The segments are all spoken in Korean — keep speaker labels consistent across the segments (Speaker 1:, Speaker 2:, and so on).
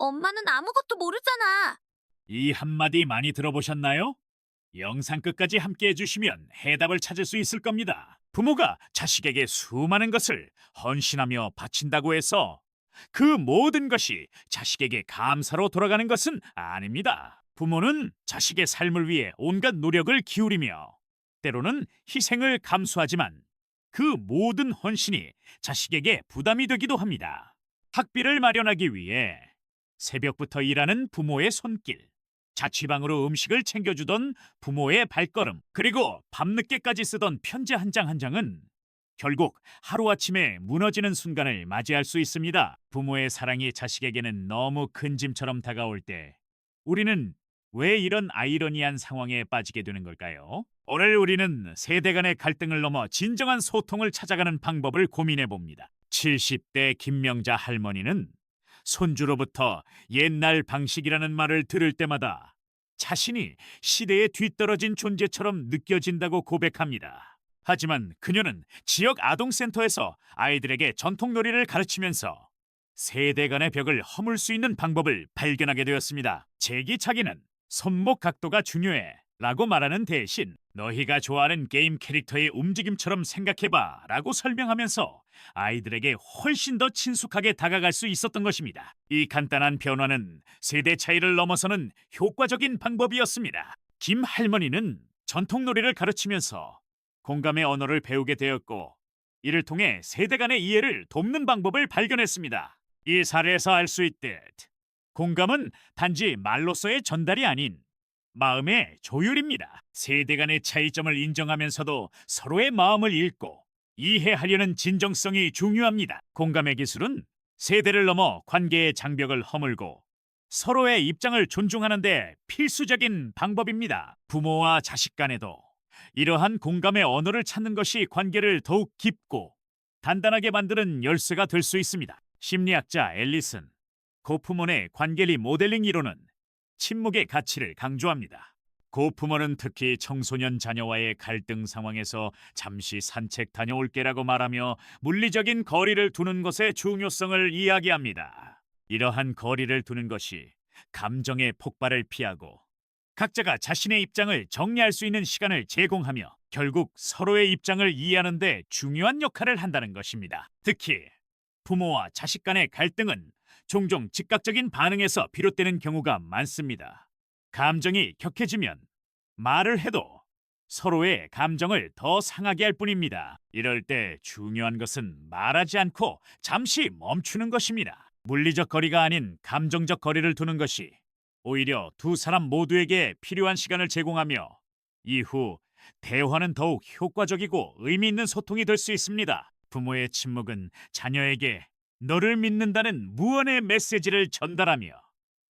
Speaker 1: 엄마는 아무것도 모르잖아.
Speaker 2: 이 한마디 많이 들어보셨나요? 영상 끝까지 함께 해주시면 해답을 찾을 수 있을 겁니다. 부모가 자식에게 수많은 것을 헌신하며 바친다고 해서 그 모든 것이 자식에게 감사로 돌아가는 것은 아닙니다. 부모는 자식의 삶을 위해 온갖 노력을 기울이며 때로는 희생을 감수하지만 그 모든 헌신이 자식에게 부담이 되기도 합니다. 학비를 마련하기 위해 새벽부터 일하는 부모의 손길, 자취방으로 음식을 챙겨주던 부모의 발걸음, 그리고 밤늦게까지 쓰던 편지 한 장 한 장은 결국 하루아침에 무너지는 순간을 맞이할 수 있습니다. 부모의 사랑이 자식에게는 너무 큰 짐처럼 다가올 때 우리는 왜 이런 아이러니한 상황에 빠지게 되는 걸까요? 오늘 우리는 세대 간의 갈등을 넘어 진정한 소통을 찾아가는 방법을 고민해 봅니다. 70대 김명자 할머니는 손주로부터 옛날 방식이라는 말을 들을 때마다 자신이 시대에 뒤떨어진 존재처럼 느껴진다고 고백합니다. 하지만 그녀는 지역 아동센터에서 아이들에게 전통놀이를 가르치면서 세대 간의 벽을 허물 수 있는 방법을 발견하게 되었습니다. 제기차기는 손목 각도가 중요해 라고 말하는 대신 너희가 좋아하는 게임 캐릭터의 움직임처럼 생각해봐 라고 설명하면서 아이들에게 훨씬 더 친숙하게 다가갈 수 있었던 것입니다. 이 간단한 변화는 세대 차이를 넘어서는 효과적인 방법이었습니다. 김 할머니는 전통놀이를 가르치면서 공감의 언어를 배우게 되었고 이를 통해 세대 간의 이해를 돕는 방법을 발견했습니다. 이 사례에서 알 수 있듯 공감은 단지 말로서의 전달이 아닌 마음의 조율입니다. 세대 간의 차이점을 인정하면서도 서로의 마음을 읽고 이해하려는 진정성이 중요합니다. 공감의 기술은 세대를 넘어 관계의 장벽을 허물고 서로의 입장을 존중하는 데 필수적인 방법입니다. 부모와 자식 간에도 이러한 공감의 언어를 찾는 것이 관계를 더욱 깊고 단단하게 만드는 열쇠가 될 수 있습니다. 심리학자 앨리슨 고프먼의 관계리 모델링 이론은 침묵의 가치를 강조합니다. 고프먼은 특히 청소년 자녀와의 갈등 상황에서 잠시 산책 다녀올게라고 말하며 물리적인 거리를 두는 것의 중요성을 이야기합니다. 이러한 거리를 두는 것이 감정의 폭발을 피하고 각자가 자신의 입장을 정리할 수 있는 시간을 제공하며 결국 서로의 입장을 이해하는 데 중요한 역할을 한다는 것입니다. 특히 부모와 자식 간의 갈등은 종종 즉각적인 반응에서 비롯되는 경우가 많습니다. 감정이 격해지면 말을 해도 서로의 감정을 더 상하게 할 뿐입니다. 이럴 때 중요한 것은 말하지 않고 잠시 멈추는 것입니다. 물리적 거리가 아닌 감정적 거리를 두는 것이 오히려 두 사람 모두에게 필요한 시간을 제공하며 이후 대화는 더욱 효과적이고 의미 있는 소통이 될 수 있습니다. 부모의 침묵은 자녀에게 너를 믿는다는 무언의 메시지를 전달하며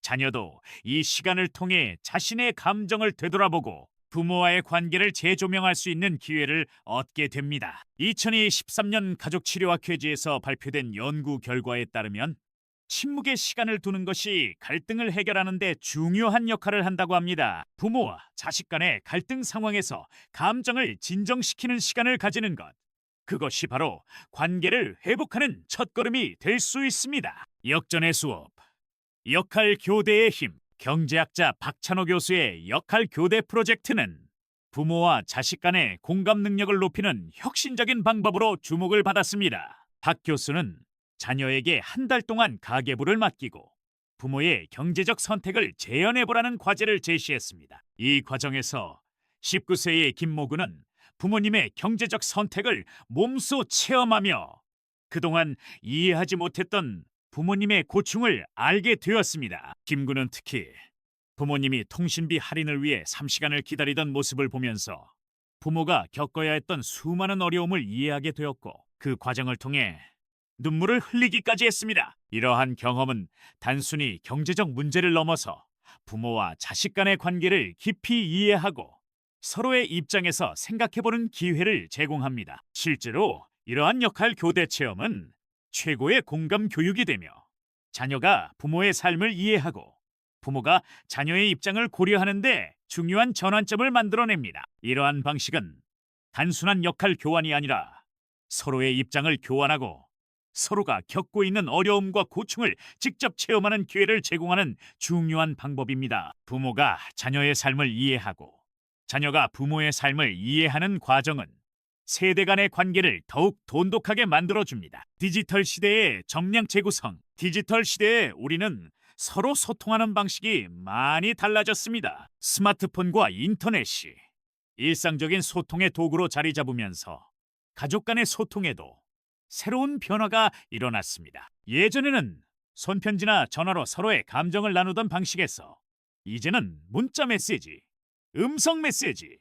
Speaker 2: 자녀도 이 시간을 통해 자신의 감정을 되돌아보고 부모와의 관계를 재조명할 수 있는 기회를 얻게 됩니다. 2023년 가족치료학회지에서 발표된 연구 결과에 따르면 침묵의 시간을 두는 것이 갈등을 해결하는 데 중요한 역할을 한다고 합니다. 부모와 자식 간의 갈등 상황에서 감정을 진정시키는 시간을 가지는 것, 그것이 바로 관계를 회복하는 첫걸음이 될 수 있습니다. 역전의 수업, 역할 교대의 힘. 경제학자 박찬호 교수의 역할 교대 프로젝트는 부모와 자식 간의 공감 능력을 높이는 혁신적인 방법으로 주목을 받았습니다. 박 교수는 자녀에게 한 달 동안 가계부를 맡기고 부모의 경제적 선택을 재현해보라는 과제를 제시했습니다. 이 과정에서 19세의 김모근은 부모님의 경제적 선택을 몸소 체험하며 그동안 이해하지 못했던 부모님의 고충을 알게 되었습니다. 김군은 특히 부모님이 통신비 할인을 위해 3시간을 기다리던 모습을 보면서 부모가 겪어야 했던 수많은 어려움을 이해하게 되었고 그 과정을 통해 눈물을 흘리기까지 했습니다. 이러한 경험은 단순히 경제적 문제를 넘어서 부모와 자식 간의 관계를 깊이 이해하고 서로의 입장에서 생각해보는 기회를 제공합니다. 실제로 이러한 역할 교대 체험은 최고의 공감 교육이 되며 자녀가 부모의 삶을 이해하고 부모가 자녀의 입장을 고려하는데 중요한 전환점을 만들어냅니다. 이러한 방식은 단순한 역할 교환이 아니라 서로의 입장을 교환하고 서로가 겪고 있는 어려움과 고충을 직접 체험하는 기회를 제공하는 중요한 방법입니다. 부모가 자녀의 삶을 이해하고 자녀가 부모의 삶을 이해하는 과정은 세대 간의 관계를 더욱 돈독하게 만들어줍니다. 디지털 시대의 정량 재구성. 디지털 시대에 우리는 서로 소통하는 방식이 많이 달라졌습니다. 스마트폰과 인터넷이 일상적인 소통의 도구로 자리 잡으면서 가족 간의 소통에도 새로운 변화가 일어났습니다. 예전에는 손편지나 전화로 서로의 감정을 나누던 방식에서 이제는 문자 메시지, 음성 메시지,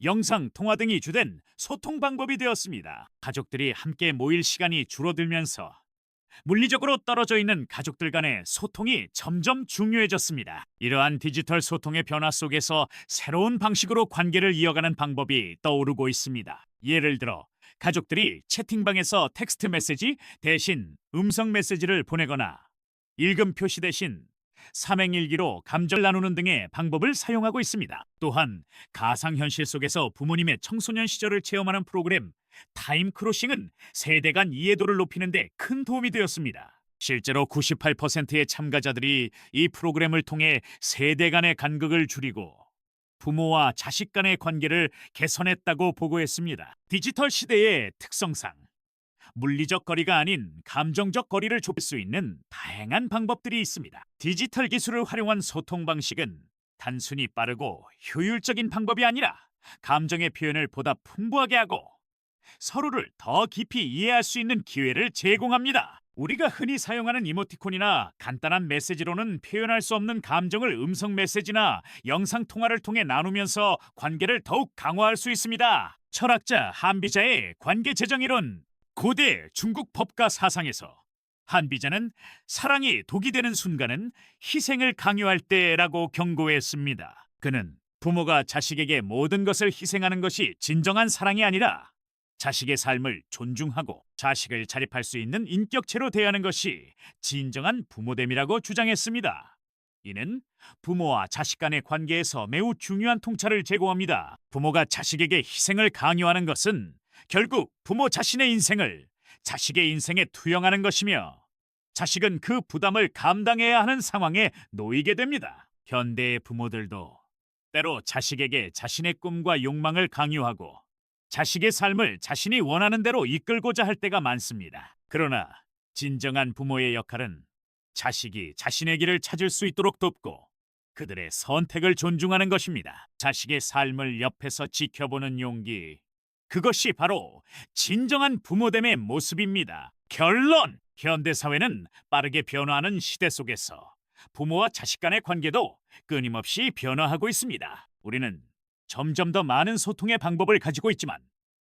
Speaker 2: 영상 통화 등이 주된 소통 방법이 되었습니다. 가족들이 함께 모일 시간이 줄어들면서 물리적으로 떨어져 있는 가족들 간의 소통이 점점 중요해졌습니다. 이러한 디지털 소통의 변화 속에서 새로운 방식으로 관계를 이어가는 방법이 떠오르고 있습니다. 예를 들어 가족들이 채팅방에서 텍스트 메시지 대신 음성 메시지를 보내거나 읽음 표시 대신 삼행일기로 감정을 나누는 등의 방법을 사용하고 있습니다. 또한 가상현실 속에서 부모님의 청소년 시절을 체험하는 프로그램 타임 크로싱은 세대 간 이해도를 높이는 데 큰 도움이 되었습니다. 실제로 98%의 참가자들이 이 프로그램을 통해 세대 간의 간극을 줄이고 부모와 자식 간의 관계를 개선했다고 보고했습니다. 디지털 시대의 특성상 물리적 거리가 아닌 감정적 거리를 좁힐 수 있는 다양한 방법들이 있습니다. 디지털 기술을 활용한 소통 방식은 단순히 빠르고 효율적인 방법이 아니라 감정의 표현을 보다 풍부하게 하고 서로를 더 깊이 이해할 수 있는 기회를 제공합니다. 우리가 흔히 사용하는 이모티콘이나 간단한 메시지로는 표현할 수 없는 감정을 음성 메시지나 영상 통화를 통해 나누면서 관계를 더욱 강화할 수 있습니다. 철학자 한비자의 관계 재정 이론. 고대 중국 법가 사상에서 한비자는 사랑이 독이 되는 순간은 희생을 강요할 때라고 경고했습니다. 그는 부모가 자식에게 모든 것을 희생하는 것이 진정한 사랑이 아니라 자식의 삶을 존중하고 자식을 자립할 수 있는 인격체로 대하는 것이 진정한 부모됨이라고 주장했습니다. 이는 부모와 자식 간의 관계에서 매우 중요한 통찰을 제공합니다. 부모가 자식에게 희생을 강요하는 것은 결국 부모 자신의 인생을 자식의 인생에 투영하는 것이며 자식은 그 부담을 감당해야 하는 상황에 놓이게 됩니다. 현대의 부모들도 때로 자식에게 자신의 꿈과 욕망을 강요하고 자식의 삶을 자신이 원하는 대로 이끌고자 할 때가 많습니다. 그러나 진정한 부모의 역할은 자식이 자신의 길을 찾을 수 있도록 돕고 그들의 선택을 존중하는 것입니다. 자식의 삶을 옆에서 지켜보는 용기, 그것이 바로 진정한 부모됨의 모습입니다. 결론! 현대사회는 빠르게 변화하는 시대 속에서 부모와 자식 간의 관계도 끊임없이 변화하고 있습니다. 우리는 점점 더 많은 소통의 방법을 가지고 있지만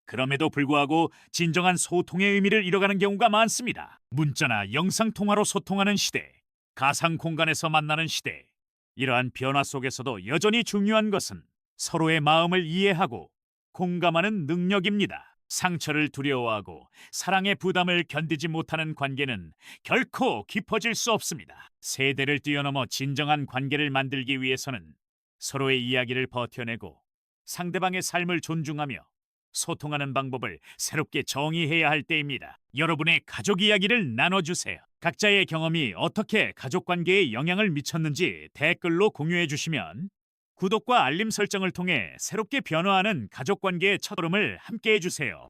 Speaker 2: 그럼에도 불구하고 진정한 소통의 의미를 잃어가는 경우가 많습니다. 문자나 영상통화로 소통하는 시대, 가상 공간에서 만나는 시대. 이러한 변화 속에서도 여전히 중요한 것은 서로의 마음을 이해하고 공감하는 능력입니다. 상처를 두려워하고 사랑의 부담을 견디지 못하는 관계는 결코 깊어질 수 없습니다. 세대를 뛰어넘어 진정한 관계를 만들기 위해서는 서로의 이야기를 버텨내고 상대방의 삶을 존중하며 소통하는 방법을 새롭게 정의해야 할 때입니다. 여러분의 가족 이야기를 나눠주세요. 각자의 경험이 어떻게 가족 관계에 영향을 미쳤는지 댓글로 공유해 주시면 구독과 알림 설정을 통해 새롭게 변화하는 가족 관계의 첫걸음을 함께 해주세요.